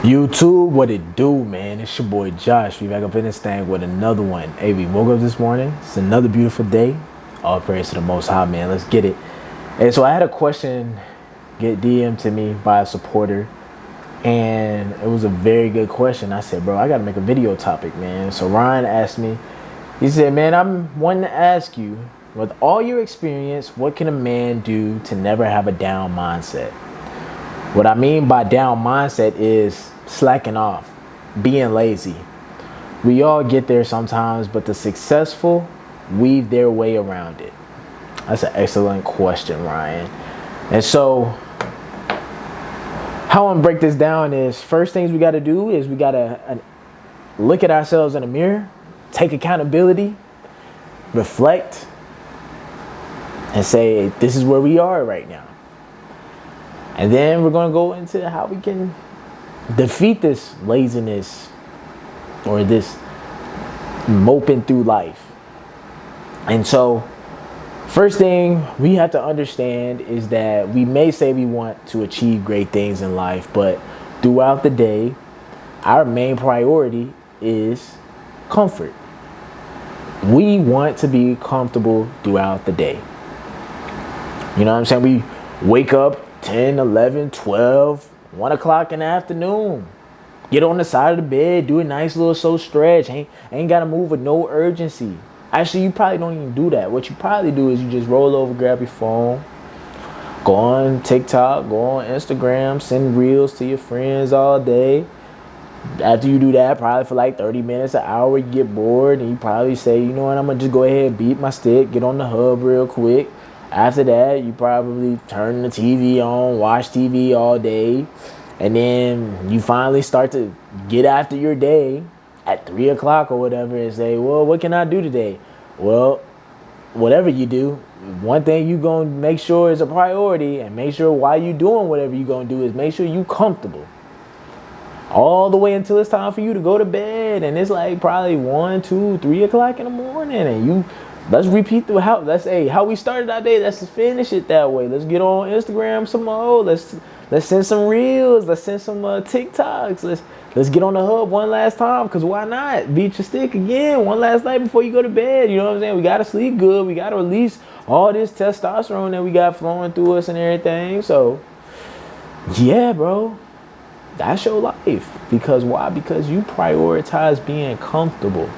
YouTube, what it do, man? It's your boy Josh. We back up in this thing with another one. Hey, we woke up this morning. It's another beautiful day. All praise to the Most High, man. Let's get it. And so I had a question get DM to me by a supporter, and it was a very good question. I said, bro, I got to make a video topic, man. So Ryan asked me, he said, man, I'm wanting to ask you, with all your experience, what can a man do to never have a down mindset? What I mean by down mindset is slacking off, being lazy. We all get there sometimes, but the successful weave their way around it. That's an excellent question, Ryan. And so, how I'm gonna break this down is, first things we gotta do is we gotta look at ourselves in the mirror, take accountability, reflect, and say, this is where we are right now. And then we're going to go into how we can defeat this laziness or this moping through life. And so, first thing we have to understand is that we may say we want to achieve great things in life, but throughout the day, our main priority is comfort. We want to be comfortable throughout the day. You know what I'm saying? We wake up 10, 11, 12, 1 o'clock in the afternoon. Get on the side of the bed, do a nice little soul stretch. Ain't got to move with no urgency. Actually, you probably don't even do that. What you probably do is you just roll over, grab your phone, go on TikTok, go on Instagram, send reels to your friends all day. After you do that, probably for like 30 minutes, an hour, you get bored, and you probably say, you know what, I'm going to just go ahead and beat my stick, get on the hub real quick. After that, you probably turn the TV on, watch TV all day, and then you finally start to get after your day at 3 o'clock or whatever and say, well, what can I do today? Well, whatever you do, one thing you're going to make sure is a priority, and make sure while you're doing whatever you're going to do is make sure you're comfortable. All the way until it's time for you to go to bed, and it's like probably 1, 2, 3 o'clock in the morning, and let's repeat how we started our day. Let's finish it that way. Let's get on Instagram some more. Let's send some reels. Let's send some TikToks. Let's get on the hub one last time, because why not? Beat your stick again one last night before you go to bed. You know what I'm saying? We got to sleep good. We got to release all this testosterone that we got flowing through us and everything. So, yeah, bro. That's your life. Because why? Because you prioritize being comfortable.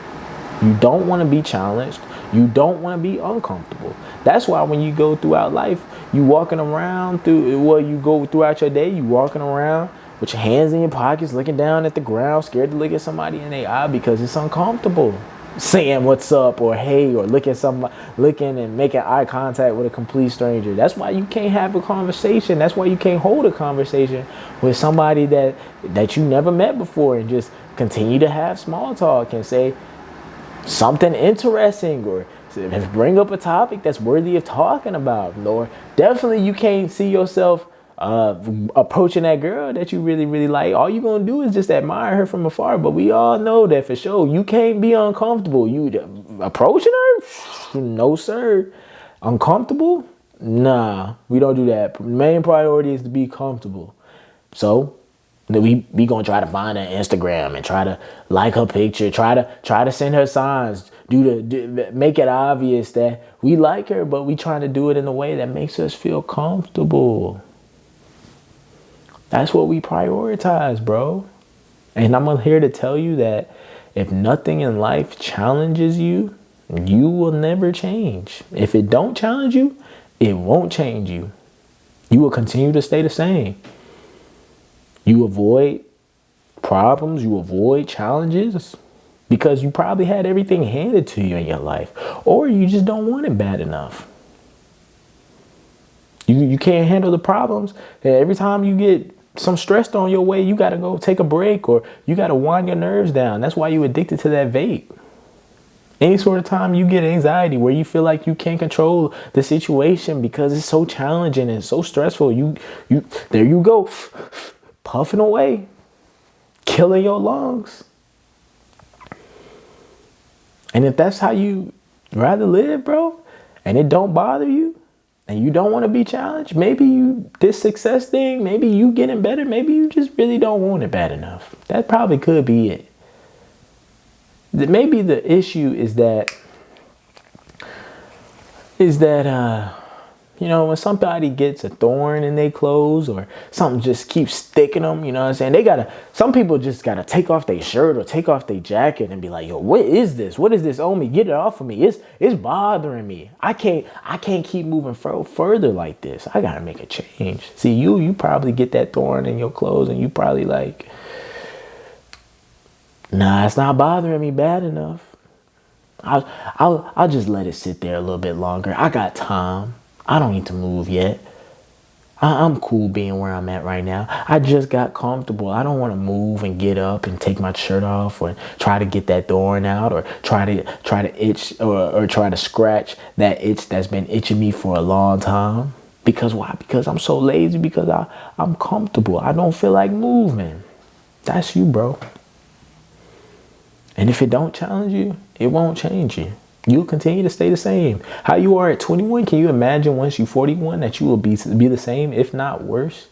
You don't want to be challenged. You don't want to be uncomfortable. That's why when you go throughout life, you walking around you go throughout your day, you walking around with your hands in your pockets, looking down at the ground, scared to look at somebody in their eye because it's uncomfortable. Saying what's up or hey, or looking and making eye contact with a complete stranger. That's why you can't have a conversation. That's why you can't hold a conversation with somebody that you never met before, and just continue to have small talk and say something interesting, or bring up a topic that's worthy of talking about. Or definitely you can't see yourself approaching that girl that you really, really like. All you're going to do is just admire her from afar. But we all know that for sure. You can't be uncomfortable. You approaching her? No, sir. Uncomfortable? Nah, we don't do that. The main priority is to be comfortable. So we gonna try to find her Instagram and try to like her picture, try to send her signs, make it obvious that we like her, but we trying to do it in a way that makes us feel comfortable. That's what we prioritize, bro. And I'm here to tell you that if nothing in life challenges you, you will never change. If it don't challenge you, it won't change you. You will continue to stay the same. You avoid problems, you avoid challenges because you probably had everything handed to you in your life, or you just don't want it bad enough. You can't handle the problems. Every time you get some stress on your way, you got to go take a break, or you got to wind your nerves down. That's why you're addicted to that vape. Any sort of time you get anxiety where you feel like you can't control the situation because it's so challenging and so stressful, there you go, puffing away, killing your lungs. And if that's how you rather live, bro, and it don't bother you, and you don't want to be challenged, maybe this success thing, maybe you getting better, maybe you just really don't want it bad enough. That probably could be it. Maybe the issue is that when somebody gets a thorn in their clothes or something just keeps sticking them, you know what I'm saying? Some people just gotta take off their shirt or take off their jacket and be like, yo, what is this? What is this on me? Get it off of me. It's bothering me. I can't keep moving further like this. I gotta make a change. See, you probably get that thorn in your clothes and you probably like, nah, it's not bothering me bad enough. I'll just let it sit there a little bit longer. I got time. I don't need to move yet. I'm cool being where I'm at right now. I just got comfortable. I don't want to move and get up and take my shirt off or try to get that thorn out or try to itch or try to scratch that itch that's been itching me for a long time. Because why? Because I'm so lazy, because I'm comfortable. I don't feel like moving. That's you, bro. And if it don't challenge you, it won't change you. You'll continue to stay the same. How you are at 21, can you imagine once you're 41 that you will be the same, if not worse?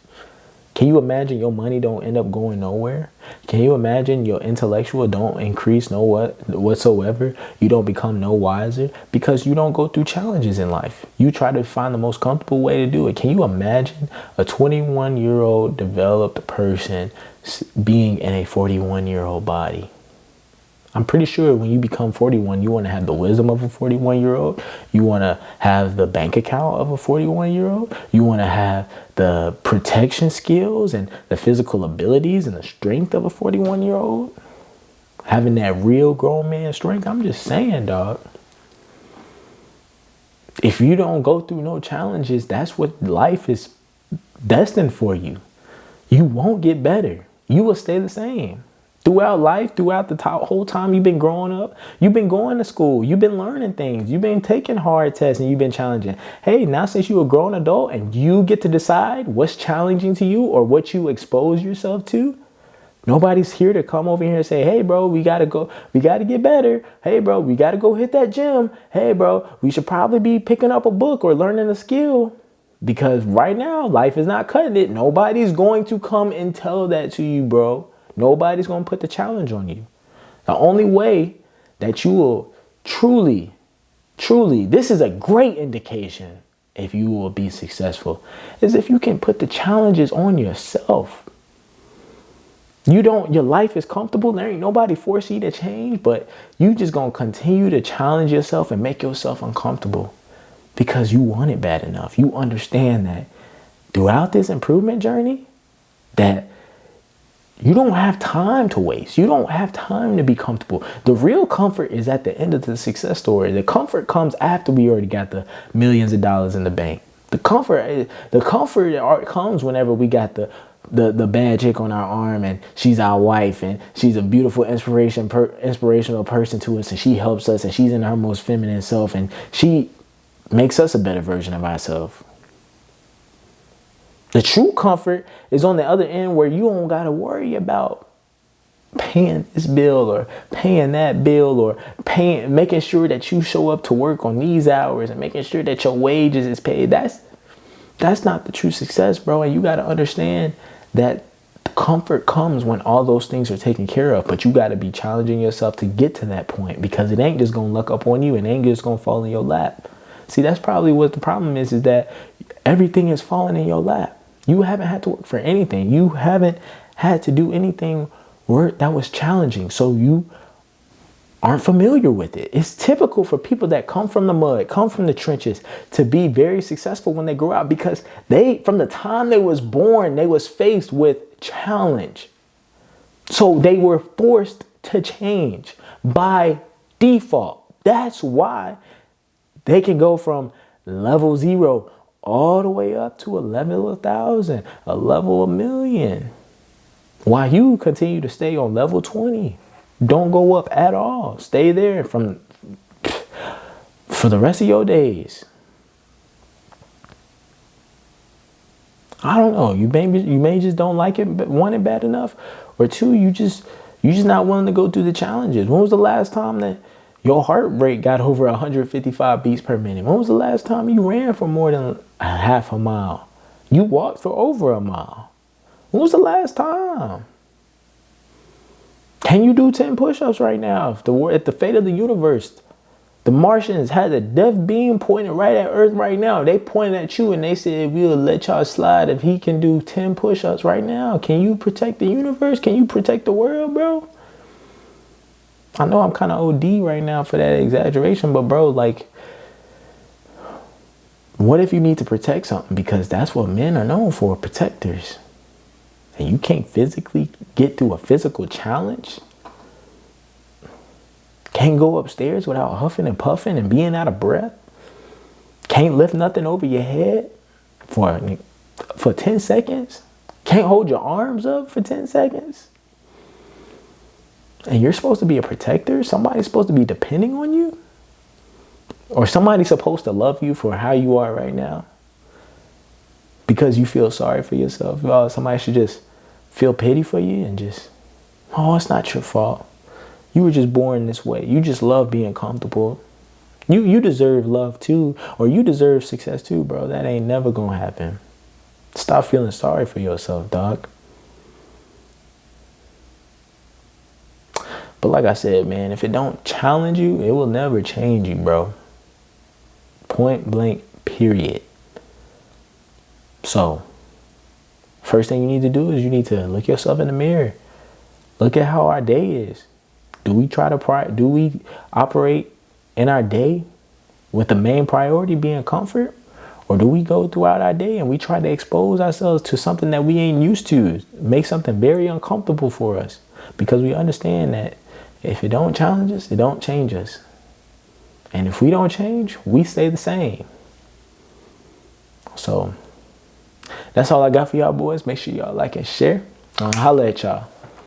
Can you imagine your money don't end up going nowhere? Can you imagine your intellectual don't increase whatsoever? You don't become no wiser because you don't go through challenges in life. You try to find the most comfortable way to do it. Can you imagine a 21-year-old developed person being in a 41-year-old body? I'm pretty sure when you become 41, you want to have the wisdom of a 41-year-old. You want to have the bank account of a 41-year-old. You want to have the protection skills and the physical abilities and the strength of a 41-year-old. Having that real grown man strength. I'm just saying, dog. If you don't go through no challenges, that's what life is destined for you. You won't get better. You will stay the same. Throughout life, throughout the whole time you've been growing up, you've been going to school, you've been learning things, you've been taking hard tests and you've been challenging. Hey, now since you're a grown adult and you get to decide what's challenging to you or what you expose yourself to, nobody's here to come over here and say, hey, bro, we got to get better. Hey, bro, we got to go hit that gym. Hey, bro, we should probably be picking up a book or learning a skill. Because right now, life is not cutting it. Nobody's going to come and tell that to you, bro. Nobody's going to put the challenge on you. The only way that you will truly, this is a great indication if you will be successful, is if you can put the challenges on yourself. Your life is comfortable. There ain't nobody forcing you to change, but you just going to continue to challenge yourself and make yourself uncomfortable because you want it bad enough. You understand that throughout this improvement journey, that you don't have time to waste. You don't have time to be comfortable. The real comfort is at the end of the success story. The comfort comes after we already got the millions of dollars in the bank. The comfort comes whenever we got the bad chick on our arm and she's our wife and she's a beautiful inspirational person to us and she helps us and she's in her most feminine self and she makes us a better version of ourselves. The true comfort is on the other end where you don't got to worry about paying this bill or paying that bill or making sure that you show up to work on these hours and making sure that your wages is paid. That's not the true success, bro. And you got to understand that comfort comes when all those things are taken care of. But you got to be challenging yourself to get to that point because it ain't just going to luck up on you and it ain't just going to fall in your lap. See, that's probably what the problem is that everything is falling in your lap. You haven't had to work for anything. You haven't had to do anything that was challenging. So you aren't familiar with it. It's typical for people that come from the mud, come from the trenches, to be very successful when they grow up because from the time they was born, they was faced with challenge. So they were forced to change by default. That's why they can go from level 0 all the way up to a level 1,000, a level 1,000,000. While you continue to stay on level 20. Don't go up at all. Stay there for the rest of your days. I don't know. You may just don't like it, but want it bad enough. Or two, you just not willing to go through the challenges. When was the last time that your heart rate got over 155 beats per minute? When was the last time you ran for more than a half a mile. You walked for over a mile. When was the last time? Can you do 10 push-ups right now? If the fate of the universe, the Martians had a death beam pointed right at Earth right now. They pointed at you and they said, we'll let y'all slide if he can do 10 push-ups right now. Can you protect the universe? Can you protect the world, bro? I know I'm kind of OD right now for that exaggeration, but bro, like, what if you need to protect something? Because that's what men are known for, protectors. And you can't physically get through a physical challenge? Can't go upstairs without huffing and puffing and being out of breath? Can't lift nothing over your head for 10 seconds? Can't hold your arms up for 10 seconds? And you're supposed to be a protector? Somebody's supposed to be depending on you? Or somebody's supposed to love you for how you are right now? Because you feel sorry for yourself? Oh, somebody should just feel pity for you and just, oh, it's not your fault. You were just born this way. You just love being comfortable. You deserve love too, or you deserve success too, bro. That ain't never gonna happen. Stop feeling sorry for yourself, dog. But like I said, man, if it don't challenge you, it will never change you, bro. Point blank, period. So, first thing you need to do is you need to look yourself in the mirror. Look at how our day is. Do we operate in our day with the main priority being comfort? Or do we go throughout our day and we try to expose ourselves to something that we ain't used to, make something very uncomfortable for us? Because we understand that if it don't challenge us, it don't change us. And if we don't change, we stay the same. So that's all I got for y'all boys. Make sure y'all like and share. Holla at y'all.